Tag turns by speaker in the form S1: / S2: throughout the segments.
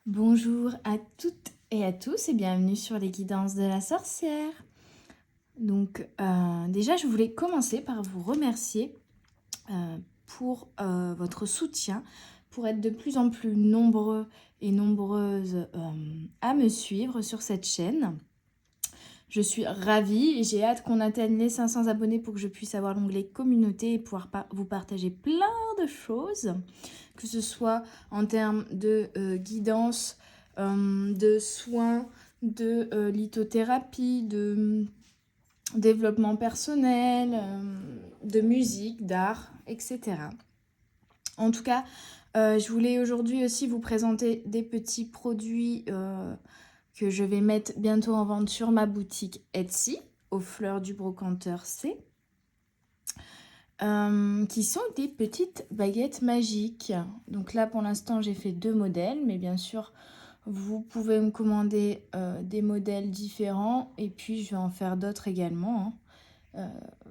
S1: Bonjour à toutes et à tous et bienvenue sur les guidances de la sorcière. Donc déjà je voulais commencer par vous remercier pour votre soutien, pour être de plus en plus nombreux et nombreuses à me suivre sur cette chaîne. Je suis ravie et j'ai hâte qu'on atteigne les 500 abonnés pour que je puisse avoir l'onglet communauté et pouvoir vous partager plein de choses, que ce soit en termes de guidance, de soins, de lithothérapie, de développement personnel, de musique, d'art, etc. En tout cas, je voulais aujourd'hui aussi vous présenter des petits produits que je vais mettre bientôt en vente sur ma boutique Etsy, aux fleurs du brocanteur C, qui sont des petites baguettes magiques. Donc là, pour l'instant, j'ai fait 2 modèles, mais bien sûr, vous pouvez me commander des modèles différents, et puis je vais en faire d'autres également,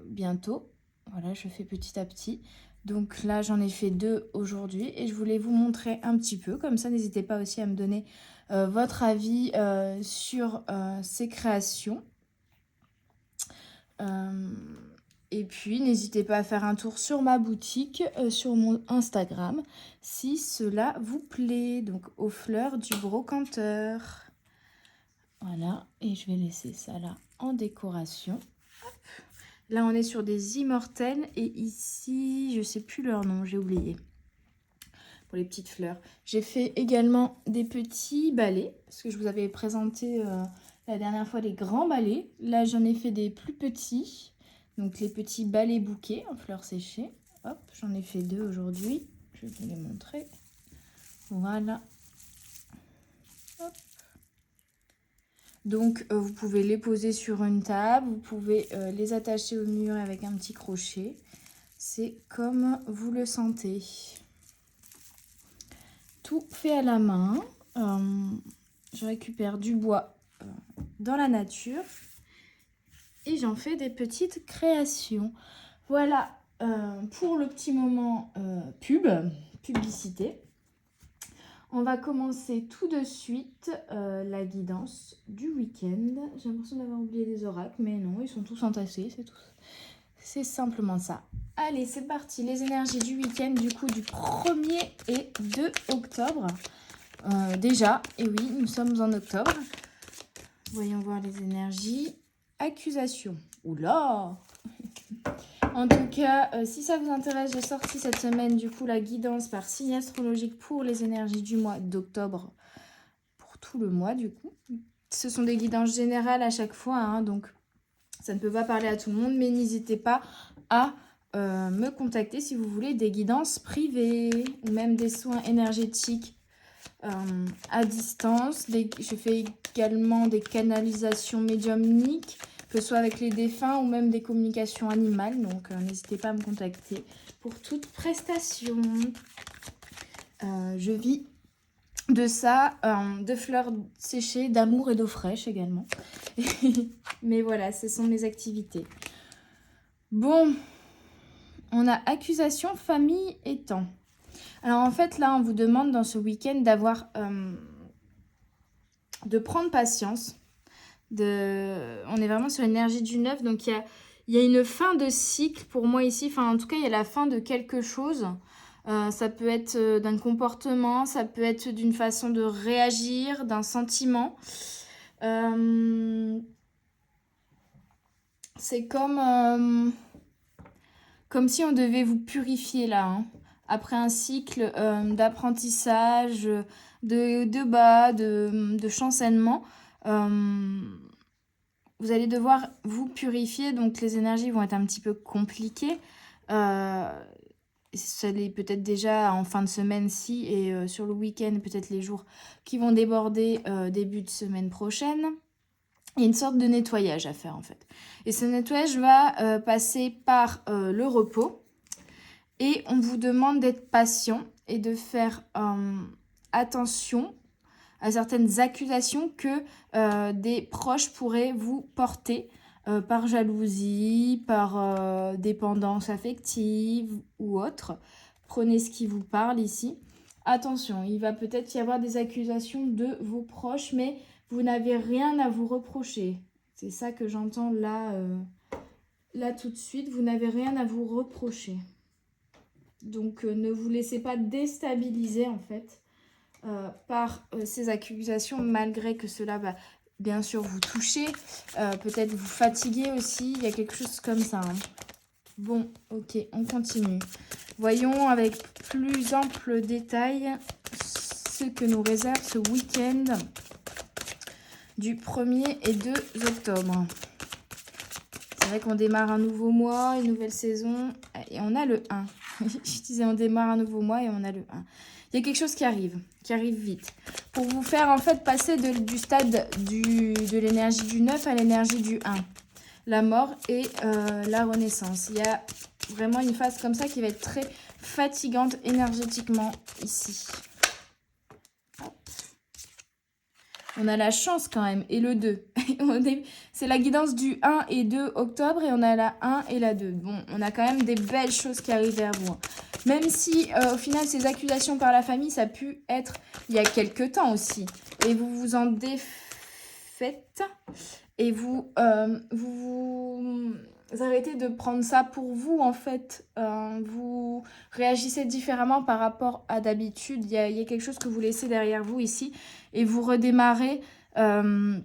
S1: bientôt. Voilà, je fais petit à petit. Donc là, j'en ai fait 2 aujourd'hui, et je voulais vous montrer un petit peu. Comme ça, n'hésitez pas aussi à me donner votre avis sur ces créations. Et puis, n'hésitez pas à faire un tour sur ma boutique, sur mon Instagram, si cela vous plaît. Donc, aux fleurs du brocanteur. Voilà, et je vais laisser ça là en décoration. Là, on est sur des immortelles, et ici, je sais plus leur nom, j'ai oublié. Pour les petites fleurs. J'ai fait également des petits balais, parce que je vous avais présenté la dernière fois les grands balais. Là, j'en ai fait des plus petits. Donc, les petits balais bouquets en fleurs séchées. Hop, j'en ai fait 2 aujourd'hui. Je vais vous les montrer. Voilà. Hop. Donc, vous pouvez les poser sur une table. Vous pouvez les attacher au mur avec un petit crochet. C'est comme vous le sentez. Tout fait à la main. Je récupère du bois dans la nature et j'en fais des créations. Voilà pour le petit moment publicité. On va commencer tout de suite la guidance du week-end. J'ai l'impression d'avoir oublié des oracles, mais non, ils sont tous entassés, c'est simplement ça. Allez, c'est parti, les énergies du week-end, du coup, du 1er et 2 octobre. Déjà, et oui, nous sommes en octobre. Voyons voir les énergies. Accusation. Oula! En tout cas, si ça vous intéresse, j'ai sorti cette semaine, du coup, la guidance par signe astrologique pour les énergies du mois d'octobre. Pour tout le mois, du coup. Ce sont des guidances générales à chaque fois, hein, donc ça ne peut pas parler à tout le monde, mais n'hésitez pas à me contacter si vous voulez des guidances privées ou même des soins énergétiques à distance. Je fais également des canalisations médiumniques, que ce soit avec les défunts ou même des communications animales. Donc, n'hésitez pas à me contacter pour toute prestation. Je vis de ça, de fleurs séchées, d'amour et d'eau fraîche également. Mais voilà, ce sont mes activités. Bon, on a accusation, famille et temps. Alors en fait, là, on vous demande dans ce week-end d'avoir, de prendre patience. On est vraiment sur l'énergie du 9, donc il y a une fin de cycle pour moi ici. Enfin, en tout cas, il y a la fin de quelque chose. Ça peut être d'un comportement, ça peut être d'une façon de réagir, d'un sentiment. C'est comme si on devait vous purifier là, hein. Après un cycle d'apprentissage, de bas, de chancellement, vous allez devoir vous purifier, donc les énergies vont être un petit peu compliquées. Ça l'est peut-être déjà en fin de semaine-ci et sur le week-end, peut-être les jours qui vont déborder début de semaine prochaine. Il y a une sorte de nettoyage à faire en fait. Et ce nettoyage va passer par le repos. Et on vous demande d'être patient et de faire attention à certaines accusations que des proches pourraient vous porter par jalousie, par dépendance affective ou autre. Prenez ce qui vous parle ici. attention, il va peut-être y avoir des accusations de vos proches, mais vous n'avez rien à vous reprocher. C'est ça que j'entends là, là tout de suite. Vous n'avez rien à vous reprocher. Donc, ne vous laissez pas déstabiliser, en fait, par ces accusations, malgré que cela va bien sûr vous toucher. Peut-être vous fatiguer aussi. Il y a quelque chose comme ça. Hein. Bon, ok, on continue. Voyons avec plus ample détail ce que nous réserve ce week-end du 1er et 2 octobre. C'est vrai qu'on démarre un nouveau mois, une nouvelle saison, et on a le 1. Je disais on démarre un nouveau mois et on a le 1. Il y a quelque chose qui arrive vite. Pour vous faire en fait passer du stade de l'énergie du 9 à l'énergie du 1. La mort et la renaissance. Il y a vraiment une phase comme ça qui va être très fatigante énergétiquement ici. On a la chance quand même, et le 2. C'est la guidance du 1 et 2 octobre, et on a la 1 et la 2. Bon, on a quand même des belles choses qui arrivent vers vous. Même si, au final, ces accusations par la famille, ça a pu être il y a quelques temps aussi. Et vous vous en défaites, et vous arrêtez de prendre ça pour vous, en fait. Vous réagissez différemment par rapport à d'habitude. Il y a quelque chose que vous laissez derrière vous ici. Et vous redémarrez un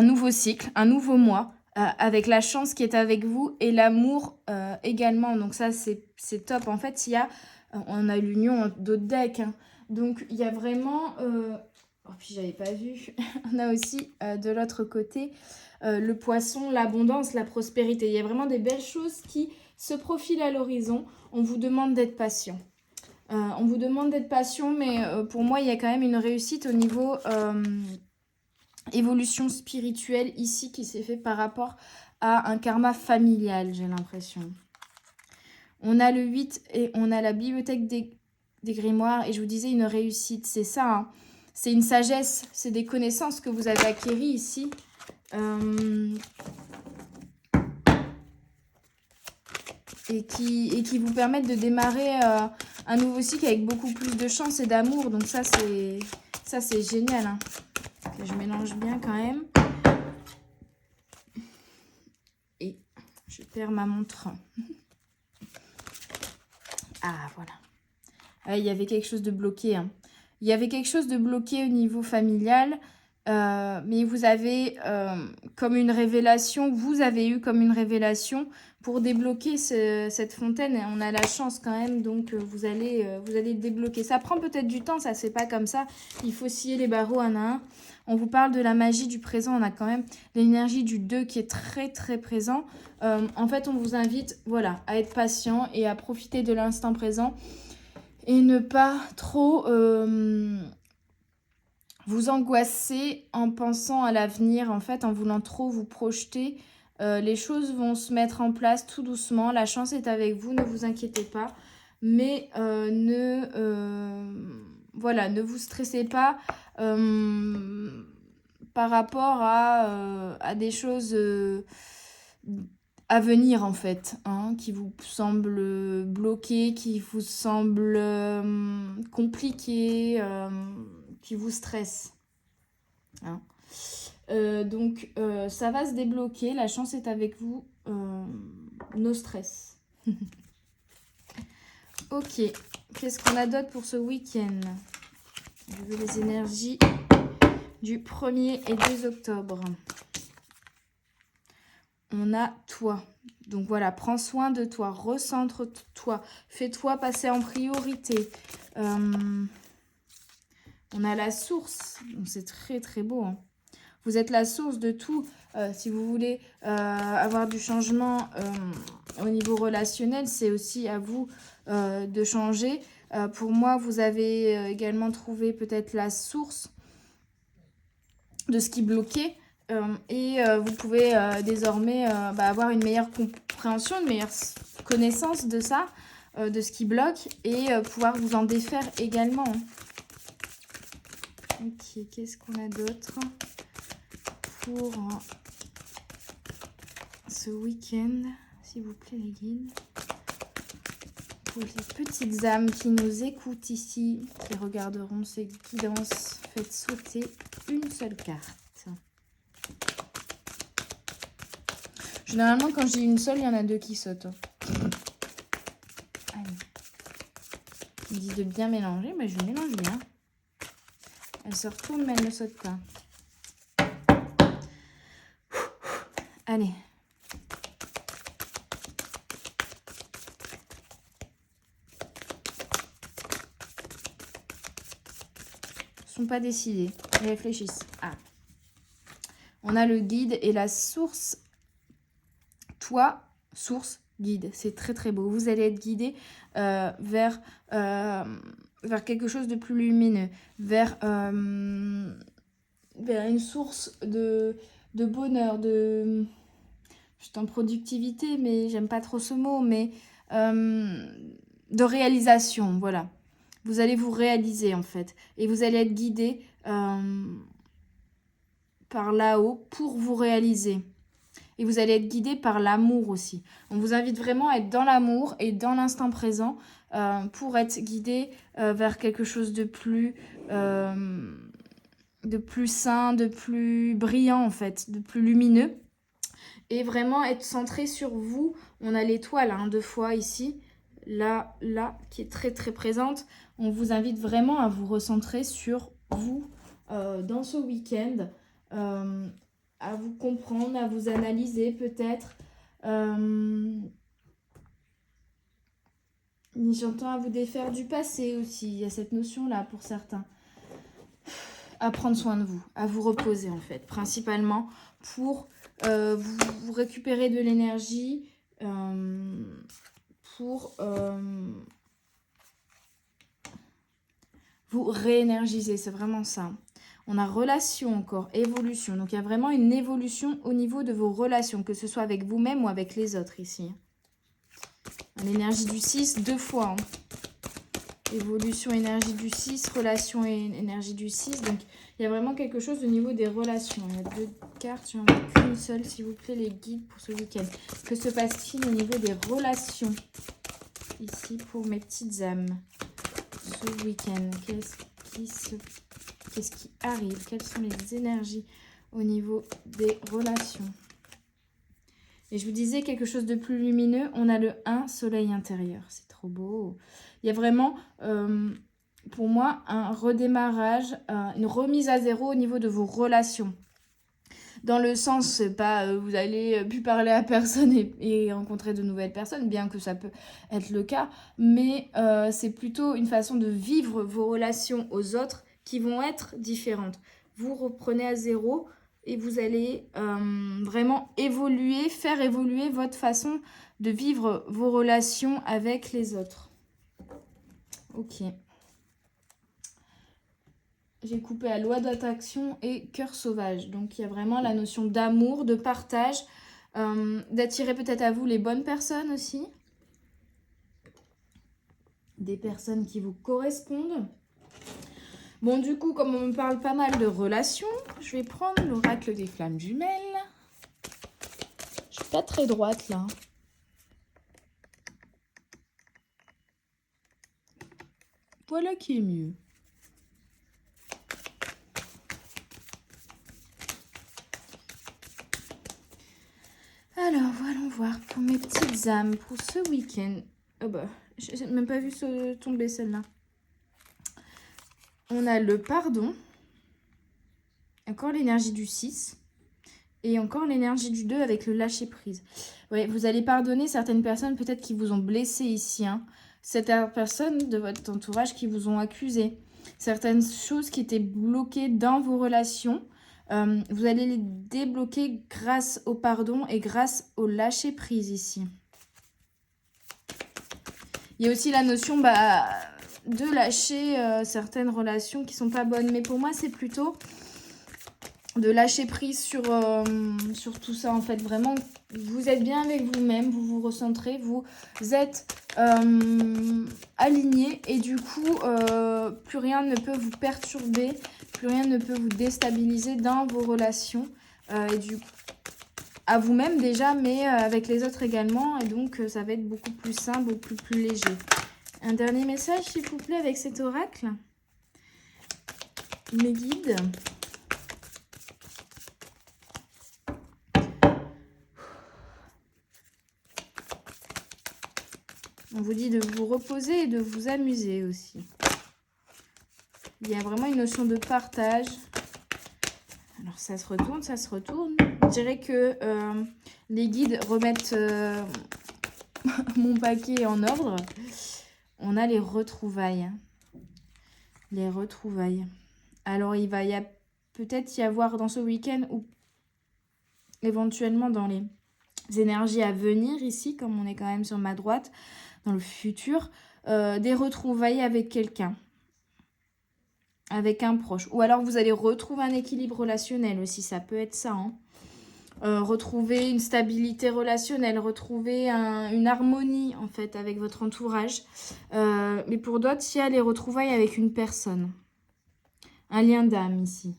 S1: nouveau cycle, un nouveau mois, avec la chance qui est avec vous et l'amour également. Donc ça, c'est top. En fait, on a l'union d'autres decks. Hein. Donc, il y a vraiment... Oh, puis, j'avais pas vu. On a aussi, de l'autre côté, le poisson, l'abondance, la prospérité. Il y a vraiment des belles choses qui se profilent à l'horizon. On vous demande d'être patient. On vous demande d'être patient, mais pour moi, il y a quand même une réussite au niveau évolution spirituelle ici qui s'est fait par rapport à un karma familial, j'ai l'impression. On a le 8 et on a la bibliothèque des grimoires et je vous disais une réussite, c'est ça. Hein. C'est une sagesse, c'est des connaissances que vous avez acquéries ici. Et qui vous permettent de démarrer un nouveau cycle avec beaucoup plus de chance et d'amour. Donc ça, c'est génial. Hein. Okay, je mélange bien quand même. Et je perds ma montre. Ah, voilà. Il y avait quelque chose de bloqué. Hein. Il y avait quelque chose de bloqué au niveau familial. Mais vous avez comme une révélation, vous avez eu comme une révélation pour débloquer cette fontaine. Et on a la chance quand même, donc vous allez débloquer. Ça prend peut-être du temps, ça se fait pas comme ça. Il faut scier les barreaux un à un. On vous parle de la magie du présent, on a quand même l'énergie du 2 qui est très très présent. En fait, on vous invite voilà, à être patient et à profiter de l'instant présent et ne pas trop... vous angoissez en pensant à l'avenir, en fait, en voulant trop vous projeter. Les choses vont se mettre en place tout doucement. La chance est avec vous, ne vous inquiétez pas. Mais voilà, ne vous stressez pas par rapport à des choses à venir, en fait, hein, qui vous semblent bloquées, qui vous semblent compliquées. Qui vous stresse. Hein. Donc, ça va se débloquer. La chance est avec vous. No stress. Ok. Qu'est-ce qu'on a d'autre pour ce week-end? Je veux les énergies du 1er et 2 octobre. On a toi. Donc voilà, prends soin de toi. Recentre-toi. Fais-toi passer en priorité. On a la source, c'est très très beau. Hein. Vous êtes la source de tout. Si vous voulez avoir du changement au niveau relationnel, c'est aussi à vous de changer. Pour moi, vous avez également trouvé peut-être la source de ce qui bloquait. Et vous pouvez désormais avoir une meilleure compréhension, une meilleure connaissance de ça, de ce qui bloque, et pouvoir vous en défaire également. Ok, qu'est-ce qu'on a d'autre pour ce week-end, s'il vous plaît les guides? pour les petites âmes qui nous écoutent ici, qui regarderont ces guidances, faites sauter une seule carte. Généralement, quand j'ai une seule, il y en a deux qui sautent. Allez. Ils me disent de bien mélanger, mais je mélange bien. Elle se retourne, mais elle ne saute pas. Allez. Ils ne sont pas décidés. Ils réfléchissent. Ah. On a le guide et la source. Toi, source, guide. C'est très très beau. Vous allez être guidé vers quelque chose de plus lumineux. Vers une source de bonheur, je suis en productivité, mais j'aime pas trop ce mot, mais de réalisation, voilà. Vous allez vous réaliser en fait. Et vous allez être guidé par là-haut pour vous réaliser. Et vous allez être guidé par l'amour aussi. On vous invite vraiment à être dans l'amour et dans l'instant présent pour être guidé vers quelque chose de plus sain, de plus brillant en fait, de plus lumineux. Et vraiment être centré sur vous. On a l'étoile 2 fois ici, là, qui est très très présente. On vous invite vraiment à vous recentrer sur vous dans ce week-end. À vous comprendre, à vous analyser peut-être. J'entends à vous défaire du passé aussi. Il y a cette notion-là pour certains. À prendre soin de vous, à vous reposer en fait. Principalement pour vous récupérer de l'énergie, pour vous réénergiser. C'est vraiment ça. On a relation encore, évolution. Donc, il y a vraiment une évolution au niveau de vos relations, que ce soit avec vous-même ou avec les autres ici. L'énergie du 6, 2 fois. Évolution, énergie du 6, relation et énergie du 6. Donc, il y a vraiment quelque chose au niveau des relations. Il y a 2 cartes, j'en ai qu'une seule, s'il vous plaît, les guides pour ce week-end. Que se passe-t-il au niveau des relations ici pour mes petites âmes ce week-end? Qu'est-ce qui arrive? Quelles sont les énergies au niveau des relations? Et je vous disais quelque chose de plus lumineux. On a le 1, soleil intérieur. C'est trop beau. Il y a vraiment, pour moi, un redémarrage, une remise à zéro au niveau de vos relations. Dans le sens, c'est pas vous allez plus parler à personne et rencontrer de nouvelles personnes, bien que ça peut être le cas. Mais c'est plutôt une façon de vivre vos relations aux autres qui vont être différentes. Vous reprenez à zéro et vous allez vraiment évoluer, faire évoluer votre façon de vivre vos relations avec les autres. Ok. J'ai coupé à loi d'attraction et cœur sauvage. Donc, il y a vraiment la notion d'amour, de partage, d'attirer peut-être à vous les bonnes personnes aussi. Des personnes qui vous correspondent. Bon, du coup, comme on me parle pas mal de relations, je vais prendre l'oracle des flammes jumelles. Je suis pas très droite, là. Voilà qui est mieux. Alors, voyons voir pour mes petites âmes pour ce week-end. Oh bah, j'ai même pas vu tomber celle-là. On a le pardon. Encore l'énergie du 6. Et encore l'énergie du 2 avec le lâcher-prise. Ouais, vous allez pardonner certaines personnes peut-être qui vous ont blessé ici. Certaines personnes de votre entourage qui vous ont accusé. Certaines choses qui étaient bloquées dans vos relations. Vous allez les débloquer grâce au pardon et grâce au lâcher-prise ici. Il y a aussi la notion de lâcher certaines relations qui ne sont pas bonnes. Mais pour moi, c'est plutôt de lâcher prise sur tout ça. En fait, vraiment, vous êtes bien avec vous-même, vous vous recentrez, vous êtes aligné. Et du coup, plus rien ne peut vous perturber. Plus rien ne peut vous déstabiliser dans vos relations. Et du coup, à vous-même déjà, mais avec les autres également. Et donc, ça va être beaucoup plus simple, beaucoup plus léger. Un dernier message, s'il vous plaît, avec cet oracle. Mes guides. On vous dit de vous reposer et de vous amuser aussi. Il y a vraiment une notion de partage. Alors, ça se retourne, ça se retourne. Je dirais que les guides remettent mon paquet en ordre. On a les retrouvailles. Les retrouvailles. Alors, il va peut-être y avoir dans ce week-end ou éventuellement dans les énergies à venir ici, comme on est quand même sur ma droite, dans le futur, des retrouvailles avec quelqu'un, avec un proche. Ou alors vous allez retrouver un équilibre relationnel aussi, ça peut être ça. Hein. Retrouver une stabilité relationnelle, retrouver une harmonie en fait avec votre entourage. Mais pour d'autres, il y a les retrouvailles avec une personne. Un lien d'âme ici.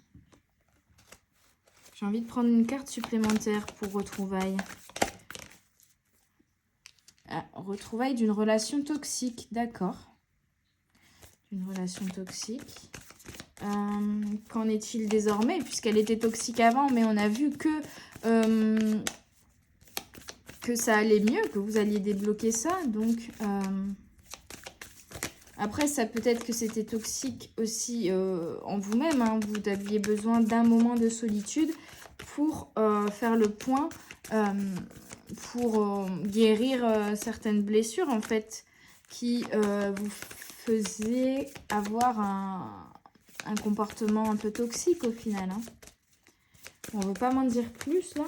S1: J'ai envie de prendre une carte supplémentaire pour retrouvailles. Ah, retrouvailles d'une relation toxique, d'accord. D'une relation toxique. Qu'en est-il désormais? Puisqu'elle était toxique avant, mais on a vu que ça allait mieux, que vous alliez débloquer ça. Donc, après, ça peut être que c'était toxique aussi en vous-même. Hein. Vous aviez besoin d'un moment de solitude pour faire le point, pour guérir certaines blessures, en fait, qui vous faisaient avoir un comportement un peu toxique au final. Hein. On ne veut pas m'en dire plus, là.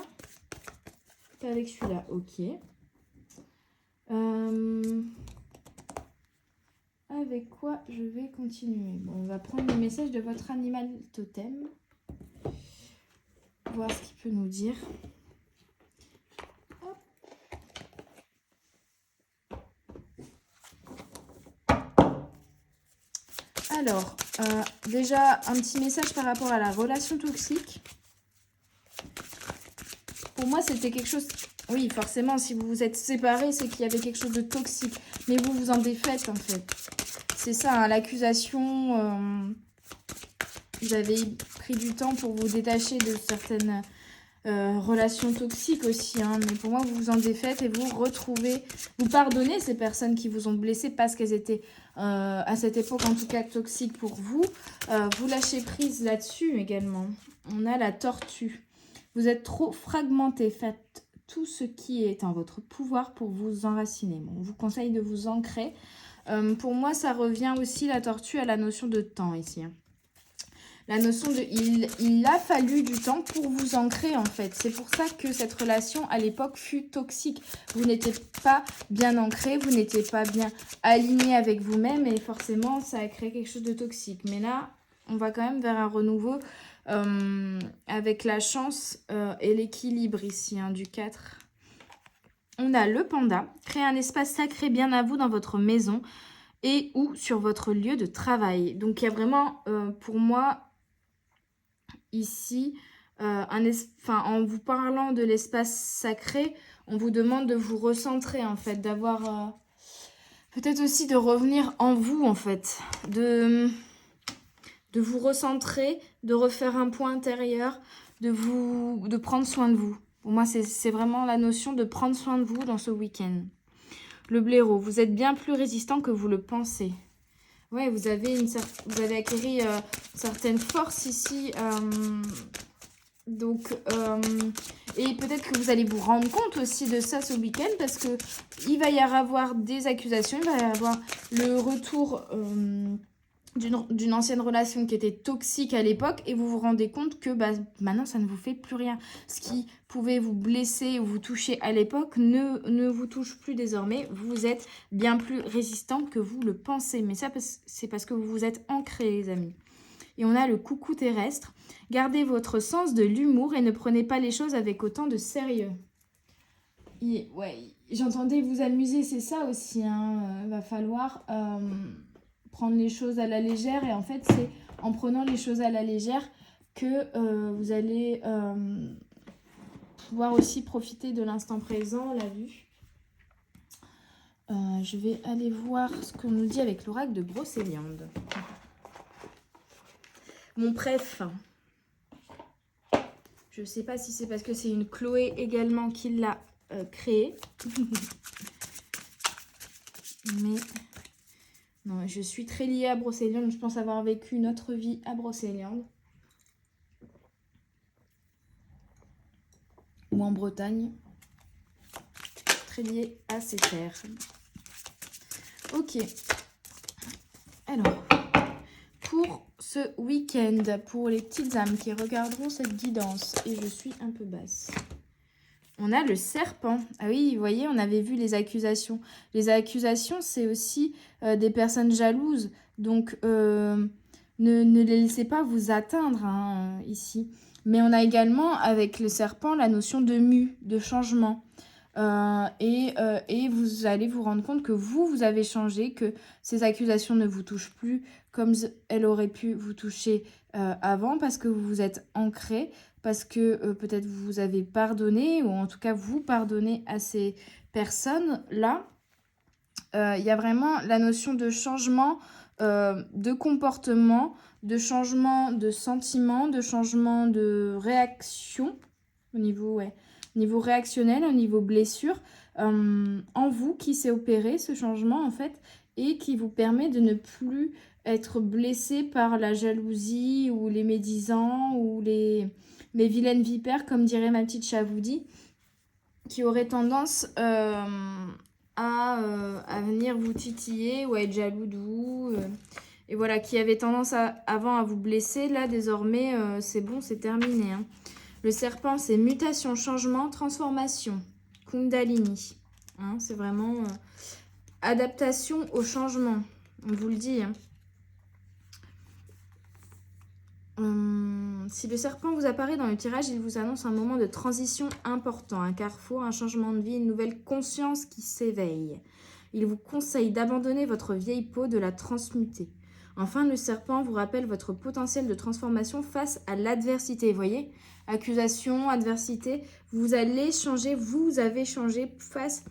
S1: Pas avec celui-là, ok. Avec quoi je vais continuer? Bon, on va prendre le message de votre animal totem. Voir ce qu'il peut nous dire. Hop. Alors, déjà, un petit message par rapport à la relation toxique. Pour moi, c'était quelque chose... Oui, forcément, si vous vous êtes séparés, c'est qu'il y avait quelque chose de toxique. Mais vous vous en défaites, en fait. C'est ça, hein, l'accusation. Vous avez pris du temps pour vous détacher de certaines relations toxiques aussi. Hein, mais pour moi, vous vous en défaites et vous retrouvez... Vous pardonnez ces personnes qui vous ont blessé parce qu'elles étaient, à cette époque, en tout cas, toxiques pour vous. Vous lâchez prise là-dessus également. On a la tortue. Vous êtes trop fragmenté. Faites tout ce qui est en votre pouvoir pour vous enraciner. Bon, on vous conseille de vous ancrer. Pour moi, ça revient aussi, la tortue, à la notion de temps ici. La notion de... Il a fallu du temps pour vous ancrer, en fait. C'est pour ça que cette relation, à l'époque, fut toxique. Vous n'étiez pas bien ancré, vous n'étiez pas bien aligné avec vous-même. Et forcément, ça a créé quelque chose de toxique. Mais là, on va quand même vers un renouveau avec la chance et l'équilibre ici, hein, du 4. On a le panda. Créez un espace sacré bien à vous dans votre maison et ou sur votre lieu de travail. Donc, il y a vraiment, pour moi... Ici, en vous parlant de l'espace sacré, on vous demande de vous recentrer, en fait, d'avoir peut-être aussi de revenir en vous, en fait, de vous recentrer, de refaire un point intérieur, de prendre soin de vous. Pour moi, c'est vraiment la notion de prendre soin de vous dans ce week-end. Le blaireau, vous êtes bien plus résistant que vous le pensez. Ouais, vous avez acquéri certaines forces ici. Et peut-être que vous allez vous rendre compte aussi de ça ce week-end parce que il va y avoir des accusations, il va y avoir le retour d'une ancienne relation qui était toxique à l'époque et vous vous rendez compte que maintenant ça ne vous fait plus rien. Ce qui pouvait vous blesser ou vous toucher à l'époque ne vous touche plus désormais. Vous êtes bien plus résistant que vous le pensez. Mais ça, c'est parce que vous vous êtes ancrés, les amis. Et on a le coucou terrestre. Gardez votre sens de l'humour et ne prenez pas les choses avec autant de sérieux. Ouais, j'entendais vous amuser, c'est ça aussi. Va falloir prendre les choses à la légère. Et en fait, c'est en prenant les choses à la légère que vous allez pouvoir aussi profiter de l'instant présent, on l'a vu. Je vais aller voir ce qu'on nous dit avec l'oracle de Brocéliande. Mon préf. Je ne sais pas si c'est parce que c'est une Chloé également qui l'a créé. Mais non, je suis très liée à Brocéliande. Je pense avoir vécu une autre vie à Brocéliande. Ou en Bretagne. Très liée à ces terres. Ok. Alors, pour ce week-end, pour les petites âmes qui regarderont cette guidance, et je suis un peu basse, on a le serpent. Ah oui, vous voyez, on avait vu les accusations. Les accusations, c'est aussi des personnes jalouses. Donc, ne les laissez pas vous atteindre hein, ici. Mais on a également, avec le serpent, la notion de mue, de changement. Et vous allez vous rendre compte que vous avez changé, que ces accusations ne vous touchent plus comme elles auraient pu vous toucher avant parce que vous vous êtes ancré, parce que peut-être vous avez pardonné ou en tout cas vous pardonnez à ces personnes-là. Il y a vraiment la notion de changement de comportement, de changement de sentiment, de changement de réaction au niveau, niveau réactionnel, au niveau blessure, en vous qui s'est opéré ce changement en fait et qui vous permet de ne plus être blessé par la jalousie ou les médisants ou les vilaines vipères, comme dirait ma petite Chavoudi, qui auraient tendance à venir vous titiller ou à être jaloux de vous. Et voilà, qui avait tendance avant à vous blesser. Là, désormais, c'est bon, c'est terminé. Hein. Le serpent, c'est mutation, changement, transformation. Kundalini. Hein, c'est vraiment adaptation au changement. On vous le dit. Hein. Si le serpent vous apparaît dans le tirage, il vous annonce un moment de transition important, un carrefour, un changement de vie, une nouvelle conscience qui s'éveille. Il vous conseille d'abandonner votre vieille peau, de la transmuter. Enfin, le serpent vous rappelle votre potentiel de transformation face à l'adversité. Vous voyez, accusation, adversité, vous allez changer, vous avez changé face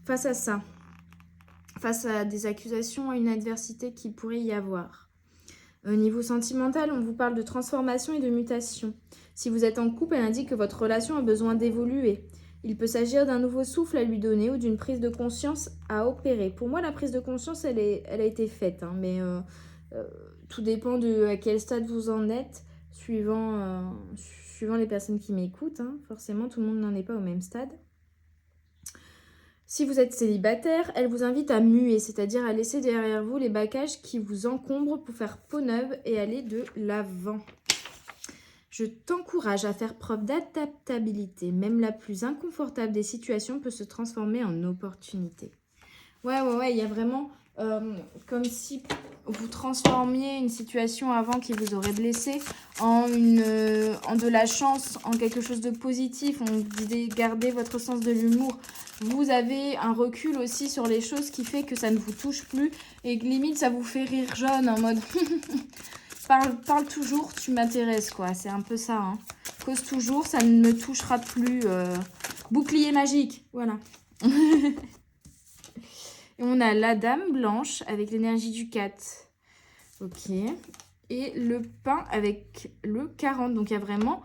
S1: à ça. Face à des accusations, à une adversité qui pourrait y avoir. Au niveau sentimental, on vous parle de transformation et de mutation. Si vous êtes en couple, elle indique que votre relation a besoin d'évoluer. Il peut s'agir d'un nouveau souffle à lui donner ou d'une prise de conscience à opérer. Pour moi, la prise de conscience, elle a été faite. Hein, mais tout dépend de à quel stade vous en êtes, suivant les personnes qui m'écoutent. Hein. Forcément, tout le monde n'en est pas au même stade. Si vous êtes célibataire, elle vous invite à muer, c'est-à-dire à laisser derrière vous les bagages qui vous encombrent pour faire peau neuve et aller de l'avant. Je t'encourage à faire preuve d'adaptabilité. Même la plus inconfortable des situations peut se transformer en opportunité. Ouais, il y a vraiment comme si vous transformiez une situation avant qui vous aurait blessé en de la chance, en quelque chose de positif. On vous dit gardez votre sens de l'humour. Vous avez un recul aussi sur les choses qui fait que ça ne vous touche plus et que limite ça vous fait rire jaune en mode parle toujours, tu m'intéresses quoi. C'est un peu ça. Hein. Cause toujours, ça ne me touchera plus. Bouclier magique, voilà. Et on a la dame blanche avec l'énergie du 4. Ok. Et le pain avec le 40. Donc, il y a vraiment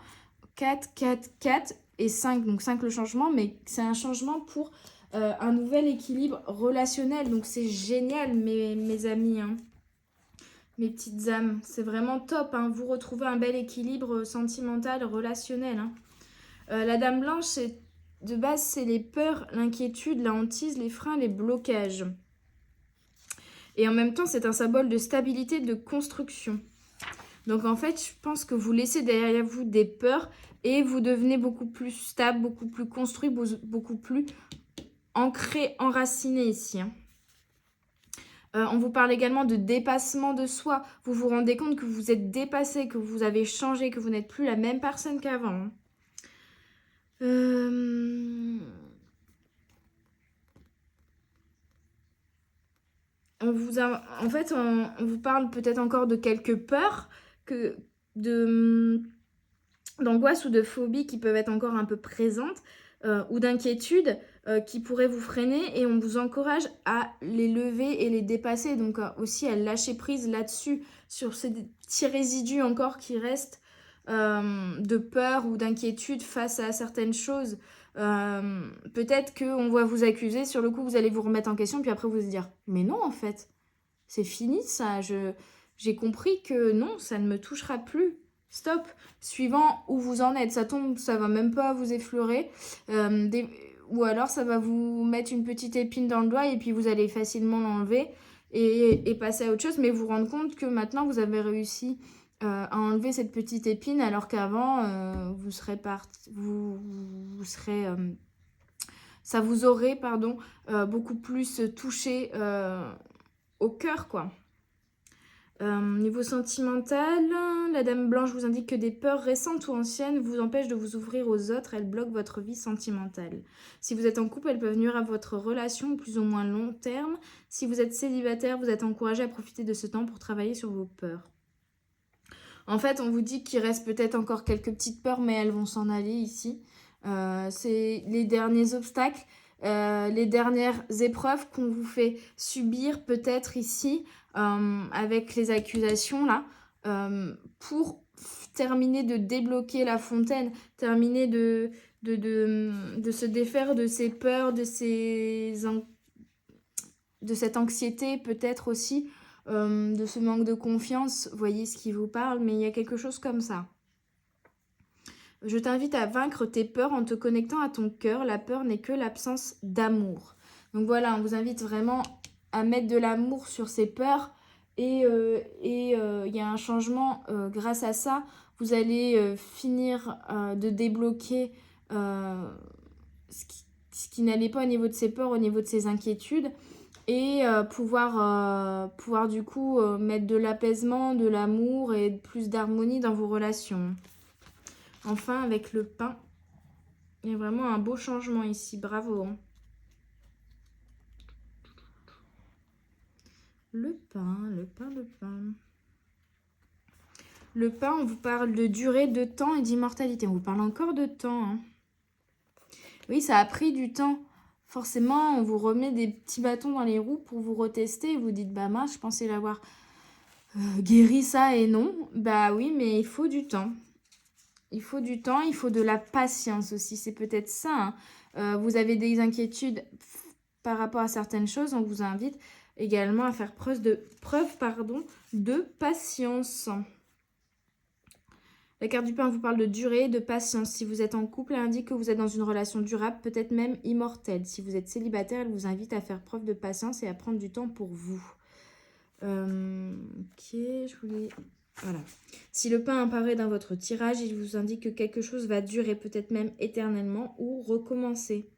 S1: 4, 4, 4 et 5. Donc, 5 le changement. Mais c'est un changement pour un nouvel équilibre relationnel. Donc, c'est génial, mes amis. Hein. Mes petites âmes. C'est vraiment top. Hein. Vous retrouvez un bel équilibre sentimental, relationnel. Hein. La dame blanche, c'est... De base, c'est les peurs, l'inquiétude, la hantise, les freins, les blocages. Et en même temps, c'est un symbole de stabilité, de construction. Donc en fait, je pense que vous laissez derrière vous des peurs et vous devenez beaucoup plus stable, beaucoup plus construit, beaucoup plus ancré, enraciné ici. Hein. On vous parle également de dépassement de soi. Vous vous rendez compte que vous êtes dépassé, que vous avez changé, que vous n'êtes plus la même personne qu'avant. Hein. On vous parle peut-être encore de quelques peurs, d'angoisse ou de phobie qui peuvent être encore un peu présentes. ou d'inquiétudes qui pourraient vous freiner et on vous encourage à les lever et les dépasser. Donc aussi à lâcher prise là-dessus, sur ces petits résidus encore qui restent de peur ou d'inquiétude face à certaines choses. Peut-être qu'on va vous accuser, sur le coup vous allez vous remettre en question, puis après vous allez dire « Mais non en fait, c'est fini ça, j'ai compris que non, ça ne me touchera plus. Stop !» Suivant où vous en êtes, ça tombe, ça va même pas vous effleurer. Ou alors ça va vous mettre une petite épine dans le doigt et puis vous allez facilement l'enlever et passer à autre chose, mais vous rendre compte que maintenant vous avez réussi à enlever cette petite épine alors qu'avant vous serez ça vous aurait beaucoup plus touché au cœur quoi. Niveau sentimental, la Dame Blanche vous indique que des peurs récentes ou anciennes vous empêchent de vous ouvrir aux autres. Elles bloquent votre vie sentimentale. Si vous êtes en couple, elles peuvent nuire à votre relation plus ou moins long terme. Si vous êtes célibataire, vous êtes encouragé à profiter de ce temps pour travailler sur vos peurs. En fait, on vous dit qu'il reste peut-être encore quelques petites peurs, mais elles vont s'en aller ici. C'est les derniers obstacles, les dernières épreuves qu'on vous fait subir peut-être ici avec les accusations là, pour terminer de débloquer la fontaine, terminer de se défaire de ces peurs, de cette anxiété peut-être aussi, de ce manque de confiance. Voyez ce qui vous parle, mais il y a quelque chose comme ça. Je t'invite à vaincre tes peurs en te connectant à ton cœur. La peur n'est que l'absence d'amour. Donc voilà, on vous invite vraiment à mettre de l'amour sur ces peurs. Et y a un changement grâce à ça. Vous allez finir de débloquer ce qui n'allait pas au niveau de ces peurs, au niveau de ces inquiétudes. Et pouvoir du coup mettre de l'apaisement, de l'amour et plus d'harmonie dans vos relations. Enfin, avec le pain, il y a vraiment un beau changement ici. Bravo. Le pain, le pain, le pain. Le pain, on vous parle de durée, de temps et d'immortalité. On vous parle encore de temps. Hein. Oui, ça a pris du temps. Forcément, on vous remet des petits bâtons dans les roues pour vous retester. Vous dites, bah mince, je pensais l'avoir guéri ça et non. Bah oui, mais il faut du temps. Il faut du temps, il faut de la patience aussi. C'est peut-être ça. Hein. Vous avez des inquiétudes par rapport à certaines choses. On vous invite également à faire preuve de patience. La carte du pain vous parle de durée, de patience. Si vous êtes en couple, elle indique que vous êtes dans une relation durable, peut-être même immortelle. Si vous êtes célibataire, elle vous invite à faire preuve de patience et à prendre du temps pour vous. Ok, je voulais... Voilà. Si le pain apparaît dans votre tirage, il vous indique que quelque chose va durer, peut-être même éternellement, ou recommencer.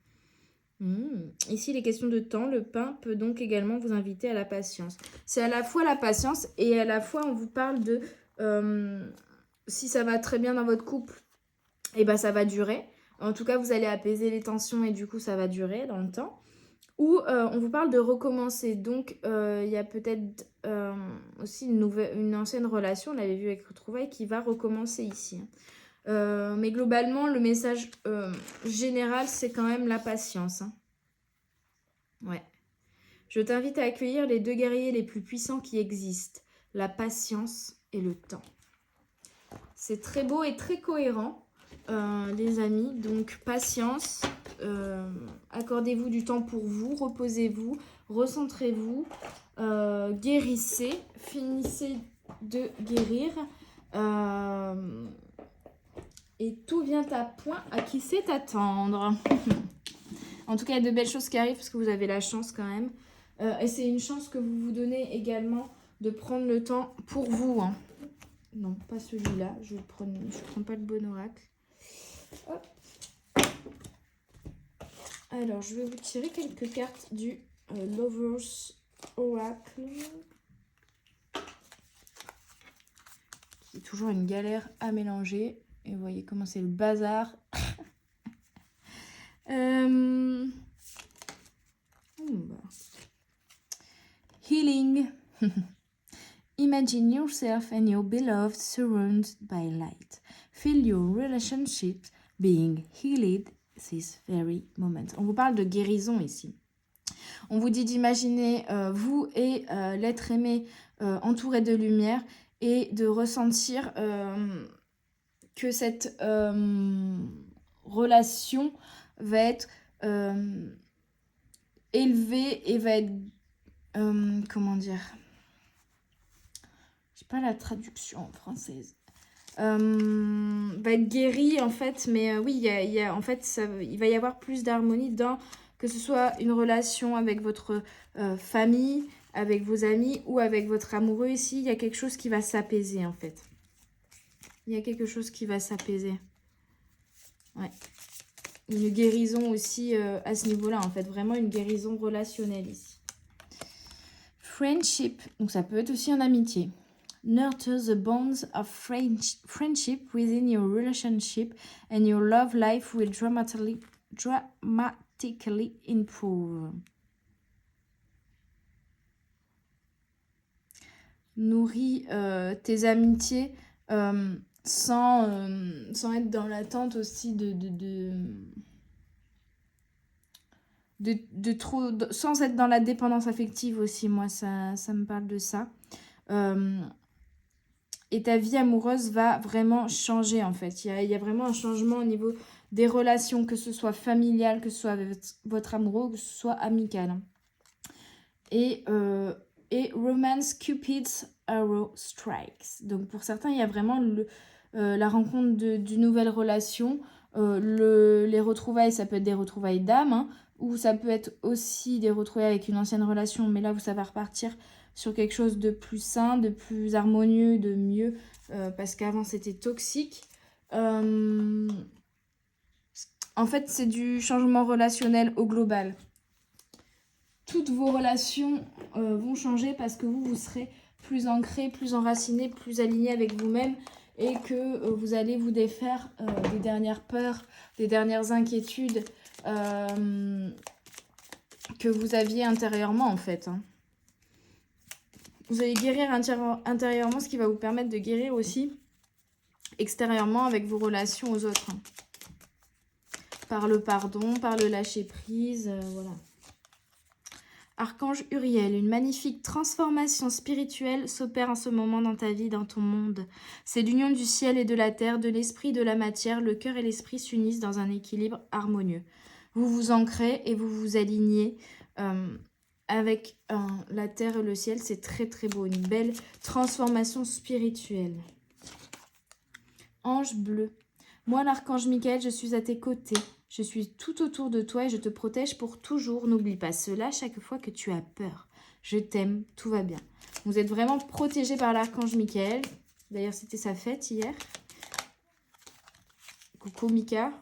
S1: Ici, les questions de temps, le pain peut donc également vous inviter à la patience. C'est à la fois la patience et à la fois on vous parle de... si ça va très bien dans votre couple, et ben ça va durer. En tout cas, vous allez apaiser les tensions et du coup, ça va durer dans le temps. Ou on vous parle de recommencer. Donc, il y a peut-être aussi une ancienne relation, on l'avait vu avec Retrouvailles, qui va recommencer ici. Mais globalement, le message général, c'est quand même la patience. Hein. Ouais. Je t'invite à accueillir les deux guerriers les plus puissants qui existent, la patience et le temps. C'est très beau et très cohérent, les amis. Donc, patience. Accordez-vous du temps pour vous, reposez-vous, recentrez-vous, guérissez, finissez de guérir et tout vient à point à qui sait attendre. En tout cas, il y a de belles choses qui arrivent parce que vous avez la chance quand même. Et c'est une chance que vous vous donnez également de prendre le temps pour vous. Hein. Non, pas celui-là, je prends pas le bon oracle. Hop. Alors, je vais vous tirer quelques cartes du Lovers Oracle. Qui est toujours une galère à mélanger. Et vous voyez comment c'est le bazar. Healing. Imagine yourself and your beloved surrounded by light. Feel your relationship being healed this very moment. On vous parle de guérison ici. On vous dit d'imaginer vous et l'être aimé entouré de lumière et de ressentir que cette relation va être élevée et va être... comment dire? Je sais pas la traduction en française. Va être guérie en fait, mais oui, en fait, il va y avoir plus d'harmonie dans que ce soit une relation avec votre famille, avec vos amis ou avec votre amoureux ici. Il y a quelque chose qui va s'apaiser en fait. Il y a quelque chose qui va s'apaiser. Ouais. Une guérison aussi à ce niveau-là en fait. Vraiment une guérison relationnelle ici. Friendship, donc ça peut être aussi en amitié. Nurture the bonds of friendship within your relationship and your love life will dramatically improve. Nourris tes amitiés sans être dans l'attente aussi de trop... sans être dans la dépendance affective aussi, moi ça me parle de ça. Et ta vie amoureuse va vraiment changer en fait. Il y a vraiment un changement au niveau des relations, que ce soit familial, que ce soit avec votre amoureux, que ce soit amical. Et Romance Cupid's Arrow Strikes. Donc pour certains, il y a vraiment la rencontre d'une nouvelle relation. Les retrouvailles, ça peut être des retrouvailles d'âme, hein, ou ça peut être aussi des retrouvailles avec une ancienne relation, mais là, ça va repartir sur quelque chose de plus sain, de plus harmonieux, de mieux, parce qu'avant, c'était toxique. En fait, c'est du changement relationnel au global. Toutes vos relations vont changer parce que vous serez plus ancré, plus enraciné, plus aligné avec vous-même et que vous allez vous défaire des dernières peurs, des dernières inquiétudes que vous aviez intérieurement en fait. Hein. Vous allez guérir intérieurement, ce qui va vous permettre de guérir aussi extérieurement avec vos relations aux autres. Hein. Par le pardon, par le lâcher-prise, voilà. Archange Uriel, une magnifique transformation spirituelle s'opère en ce moment dans ta vie, dans ton monde. C'est l'union du ciel et de la terre, de l'esprit et de la matière. Le cœur et l'esprit s'unissent dans un équilibre harmonieux. Vous vous ancrez et vous vous alignez avec la terre et le ciel. C'est très très beau, une belle transformation spirituelle. Ange bleu. Moi, l'archange Michael, je suis à tes côtés. Je suis tout autour de toi et je te protège pour toujours. N'oublie pas cela chaque fois que tu as peur. Je t'aime, tout va bien. Vous êtes vraiment protégé par l'archange Michael. D'ailleurs, c'était sa fête hier. Coucou Mika.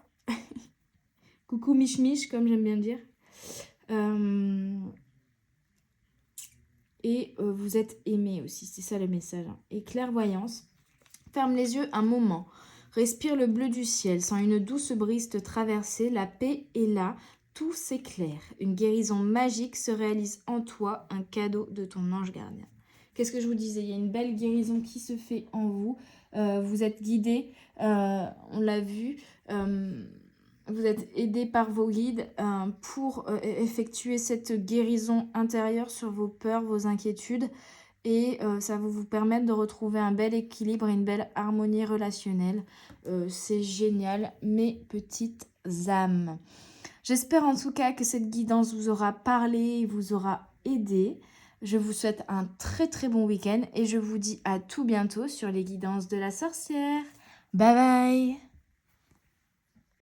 S1: Coucou Mich Mich, comme j'aime bien dire. Et vous êtes aimé aussi, c'est ça le message. Hein. Et clairvoyance. Ferme les yeux un moment. Respire le bleu du ciel, sens une douce brise te traverser, la paix est là, tout s'éclaire. Une guérison magique se réalise en toi, un cadeau de ton ange gardien. Qu'est-ce que je vous disais? Il y a une belle guérison qui se fait en vous. Vous êtes guidé, on l'a vu. Vous êtes aidé par vos guides pour effectuer cette guérison intérieure sur vos peurs, vos inquiétudes. Et ça va vous permettre de retrouver un bel équilibre et une belle harmonie relationnelle. C'est génial, mes petites âmes. J'espère en tout cas que cette guidance vous aura parlé et vous aura aidé. Je vous souhaite un très très bon week-end et je vous dis à tout bientôt sur les guidances de la sorcière. Bye bye!